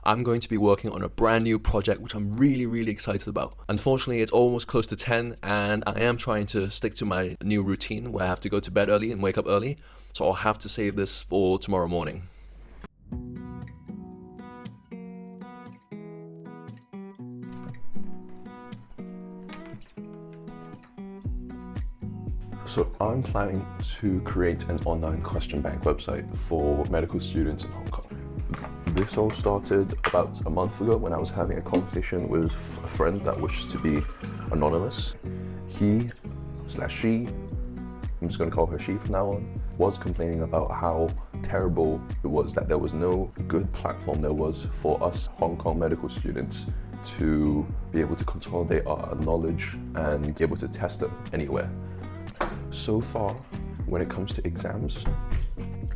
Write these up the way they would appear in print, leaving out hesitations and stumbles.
I'm going to be working on a brand new project which I'm really excited about. Unfortunately, it's almost close to 10 and I am trying to stick to my new routine where I have to go to bed early and wake up early, so I'll have to save this for tomorrow morning. So I'm planning to create an online question bank website for medical students in Hong Kong. This all started about a month ago when I was having a conversation with a friend that wished to be anonymous. He/she, I'm just going to call her she from now on, was complaining about how terrible it was that there was no good platform there was for us Hong Kong medical students to be able to consolidate our knowledge and be able to test them anywhere. So far, when it comes to exams,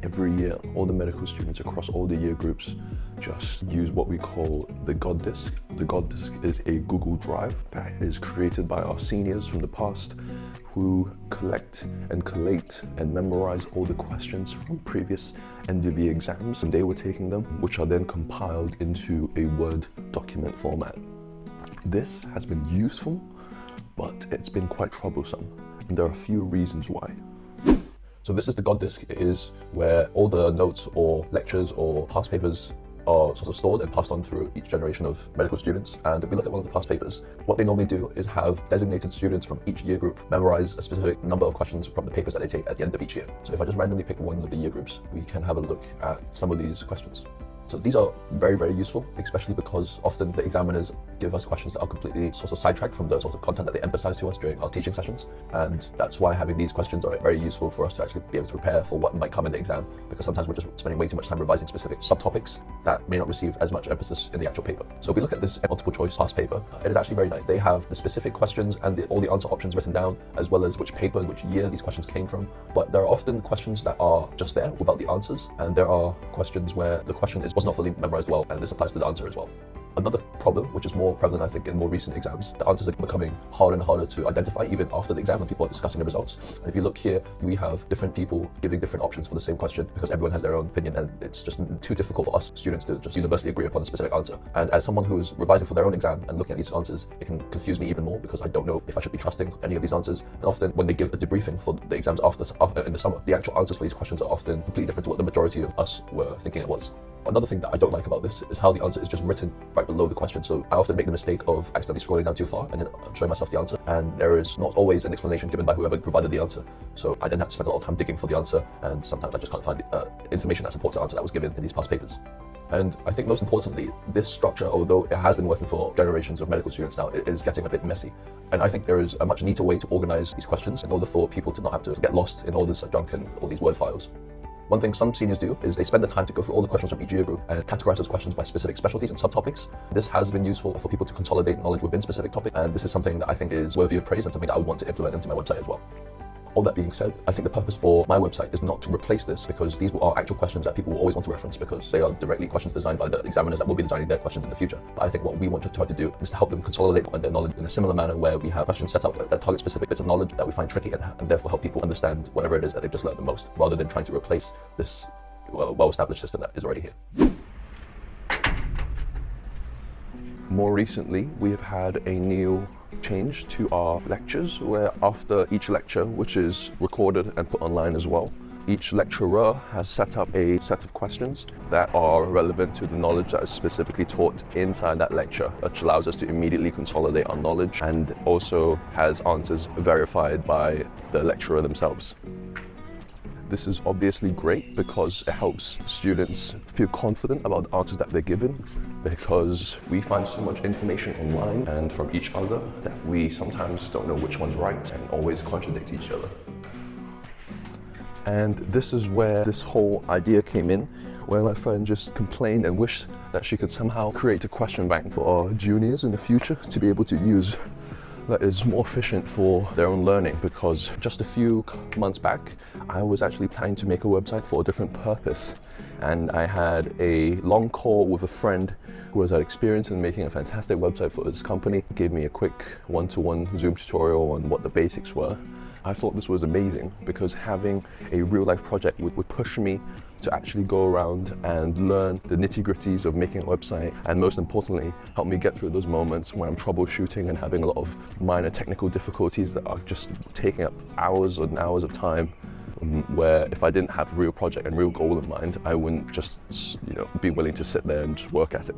every year all the medical students across all the year groups just use what we call the God Disk. The God Disk is a Google Drive that is created by our seniors from the past who collect and collate and memorize all the questions from previous end of the exams and they were taking them, which are then compiled into a Word document format. This has been useful, but it's been quite troublesome. And there are a few reasons why. So this is the God Disk. It is where all the notes or lectures or past papers are sort of stored and passed on through each generation of medical students. And if we look at one of the past papers, what they normally do is have designated students from each year group memorize a specific number of questions from the papers that they take at the end of each year. So if I just randomly pick one of the year groups, we can have a look at some of these questions. So these are very useful, especially because often the examiners give us questions that are completely sort of sidetracked from the sort of content that they emphasize to us during our teaching sessions. And that's why having these questions are very useful for us to actually be able to prepare for what might come in the exam, because sometimes we're just spending way too much time revising specific subtopics that may not receive as much emphasis in the actual paper. So if we look at this multiple choice past paper, it is actually very nice. They have the specific questions and all the answer options written down, as well as which paper and which year these questions came from. But there are often questions that are just there without the answers, and there are questions where the question was not fully memorized well, and this applies to the answer as well. Another problem, which is more prevalent I think in more recent exams, the answers are becoming harder and harder to identify even after the exam when people are discussing the results. And if you look here, we have different people giving different options for the same question because everyone has their own opinion, and it's just too difficult for us students to just universally agree upon a specific answer. And as someone who is revising for their own exam and looking at these answers, it can confuse me even more because I don't know if I should be trusting any of these answers. And often when they give a debriefing for the exams after in the summer, the actual answers for these questions are often completely different to what the majority of us were thinking it was. Another thing that I don't like about this is how the answer is just written right below the question. So I often make the mistake of accidentally scrolling down too far and then showing myself the answer. And there is not always an explanation given by whoever provided the answer. So I then have to spend a lot of time digging for the answer, and sometimes I just can't find information that supports the answer that was given in these past papers. And I think most importantly, this structure, although it has been working for generations of medical students now, it is getting a bit messy. And I think there is a much neater way to organize these questions in order for people to not have to get lost in all this junk and all these Word files. One thing some seniors do is they spend the time to go through all the questions from each year group and categorize those questions by specific specialties and subtopics. This has been useful for people to consolidate knowledge within specific topics, and this is something that I think is worthy of praise and something that I would want to implement into my website as well. All that being said, I think the purpose for my website is not to replace this, because these are actual questions that people will always want to reference because they are directly questions designed by the examiners that will be designing their questions in the future. But I think what we want to try to do is to help them consolidate their knowledge in a similar manner where we have questions set out that target specific bits of knowledge that we find tricky and therefore help people understand whatever it is that they've just learned the most, rather than trying to replace this well-established system that is already here. More recently, we have had a new change to our lectures where after each lecture, which is recorded and put online as well, each lecturer has set up a set of questions that are relevant to the knowledge that is specifically taught inside that lecture, which allows us to immediately consolidate our knowledge and also has answers verified by the lecturer themselves. This is obviously great because it helps students feel confident about the answers that they're given, because we find so much information online and from each other that we sometimes don't know which one's right and always contradict each other. And this is where this whole idea came in, where my friend just complained and wished that she could somehow create a question bank for our juniors in the future to be able to use that is more efficient for their own learning, because just a few months back, I was actually planning to make a website for a different purpose. And I had a long call with a friend who has had experience in making a fantastic website for his company. He gave me a quick one-to-one Zoom tutorial on what the basics were. I thought this was amazing because having a real-life project would push me to actually go around and learn the nitty-gritties of making a website, and most importantly, help me get through those moments when I'm troubleshooting and having a lot of minor technical difficulties that are just taking up hours and hours of time, where if I didn't have a real project and real goal in mind, I wouldn't just, be willing to sit there and just work at it.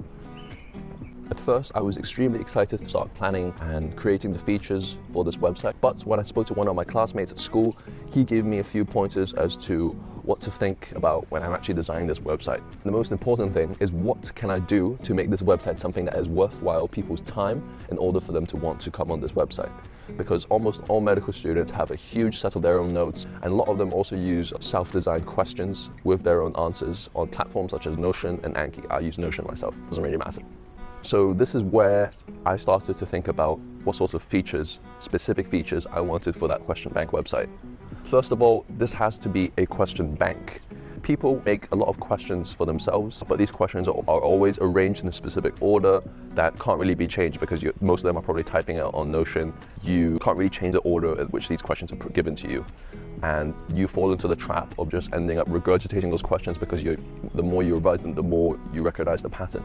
At first, I was extremely excited to start planning and creating the features for this website. But when I spoke to one of my classmates at school, he gave me a few pointers as to what to think about when I'm actually designing this website. The most important thing is, what can I do to make this website something that is worthwhile people's time in order for them to want to come on this website? Because almost all medical students have a huge set of their own notes, and a lot of them also use self-designed questions with their own answers on platforms such as Notion and Anki. I use Notion myself, doesn't really matter. So this is where I started to think about what sorts of features, specific features, I wanted for that question bank website. First of all, this has to be a question bank. People make a lot of questions for themselves, but these questions are always arranged in a specific order that can't really be changed because most of them are probably typing out on Notion. You can't really change the order at which these questions are given to you. And you fall into the trap of just ending up regurgitating those questions because the more you revise them, the more you recognize the pattern.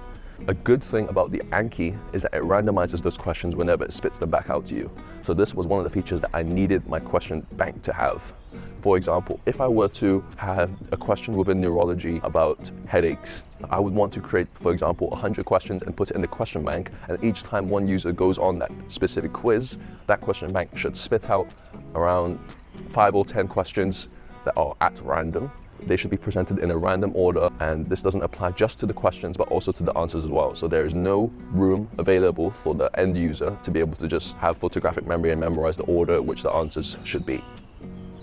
A good thing about the Anki is that it randomizes those questions whenever it spits them back out to you. So this was one of the features that I needed my question bank to have. For example, if I were to have a question within neurology about headaches, I would want to create, for example, 100 questions and put it in the question bank. And each time one user goes on that specific quiz, that question bank should spit out around 5 or 10 questions that are at random. They should be presented in a random order, and this doesn't apply just to the questions but also to the answers as well. So there is no room available for the end user to be able to just have photographic memory and memorize the order at which the answers should be.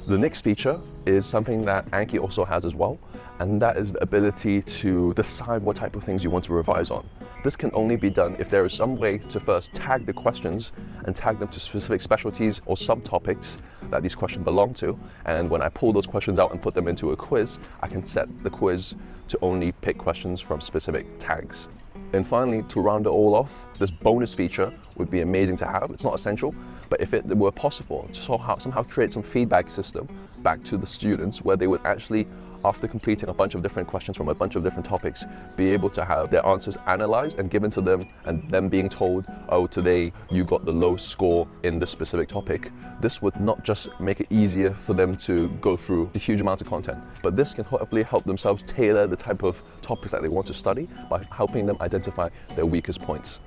The next feature is something that Anki also has as well, and that is the ability to decide what type of things you want to revise on. This can only be done if there is some way to first tag the questions and tag them to specific specialties or subtopics that these questions belong to. And when I pull those questions out and put them into a quiz, I can set the quiz to only pick questions from specific tags. And finally, to round it all off, this bonus feature would be amazing to have. It's not essential, but if it were possible to somehow create some feedback system back to the students where they would actually, after completing a bunch of different questions from a bunch of different topics, be able to have their answers analyzed and given to them, and them being told, oh, today you got the lowest score in this specific topic. This would not just make it easier for them to go through a huge amount of content, but this can hopefully help themselves tailor the type of topics that they want to study by helping them identify their weakest points.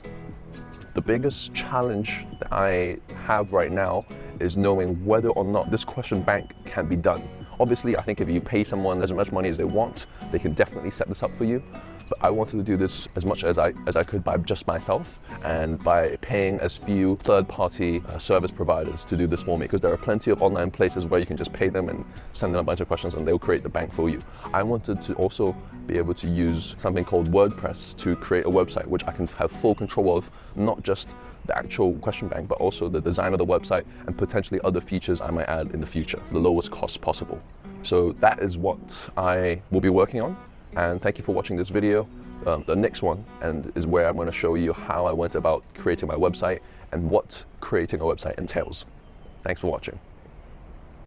The biggest challenge that I have right now is knowing whether or not this question bank can be done. Obviously, I think if you pay someone as much money as they want, they can definitely set this up for you. But I wanted to do this as much as I could by just myself, and by paying as few third-party service providers to do this for me, because there are plenty of online places where you can just pay them and send them a bunch of questions and they'll create the bank for you. I wanted to also be able to use something called WordPress to create a website which I can have full control of, not just the actual question bank, but also the design of the website and potentially other features I might add in the future, the lowest cost possible. So that is what I will be working on. And thank you for watching this video. The next one is where I'm going to show you how I went about creating my website and what creating a website entails. Thanks for watching.